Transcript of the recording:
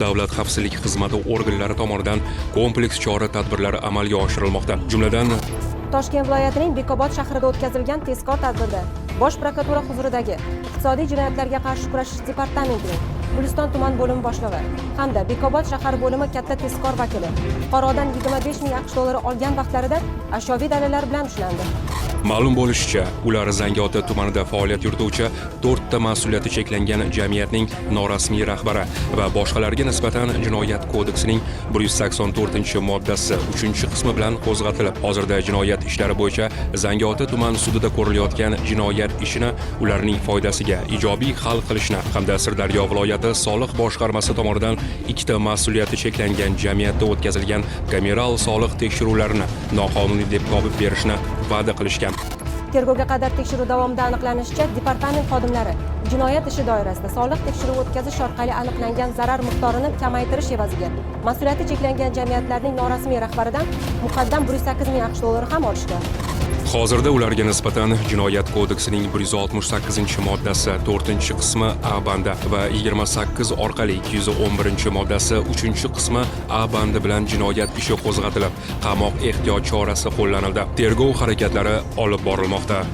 Davlat xavfsizlik xizmati organlari tomonidan kompleks chora-tadbirlar amalga oshirilmoqda. Jumladan, Toshkent viloyatining Bekobod shahrida o'tkazilgan tezkor tadbirda Bosh prokuratura huzuridagi Iqtisodiy jinoyatlarga qarshi kurashish departamentining Guliston tuman bo'limi boshlig'i hamda Bekobod shahar bo'limi katta tezkor vakili fuqarodan 25 ming AQSh dollari olgan vaqtlarida ashyoviy dalillar bilan ushlandi. ma'lum bo'lishicha, ular Zangiota tumanida faoliyat yurituvchi 4 ta mas'uliyati cheklangan jamiyatning norasmiy rahbari va boshqalarga nisbatan Jinoyat kodeksining 184-moddasi 3-qismi bilan qo'zg'atilib, hozirda jinoyat ishlari bo'yicha Zangiota tuman sudida ko'rilayotgan jinoyat ishini ularning foydasiga ijobiy hal qilishni hamda Sirdaryo viloyati soliq boshqarmasi tomonidan 2 ta mas'uliyati cheklangan jamiyatda o'tkazilgan kameral soliq tekshiruvlarini noqonuniy deb topib berishni va'da qilishgan. Tergovga qadar tekshiruv davomida aniqlanishicha, departament xodimlari jinoyat ishi doirasida soliq tekshiruvi o'tkazish orqali aniqlangan zarar miqdorini kamaytirish evaziga mas'uliyati cheklangan jamiyatlarning norasmiy rahbaridan muqaddam 108 ming AQSh dollari ham olishgan. Hozirda ularga nisbatan Jinoyat kodeksining 168-moddasi 4-qismi A bandi va 28 orqali 211-moddasi 3-qismi A bandi bilan jinoyat ishi qo'zg'atilib, qamoq ehtiyot chorasi qo'llanildi. Tergov harakatlari olib borilmoqda.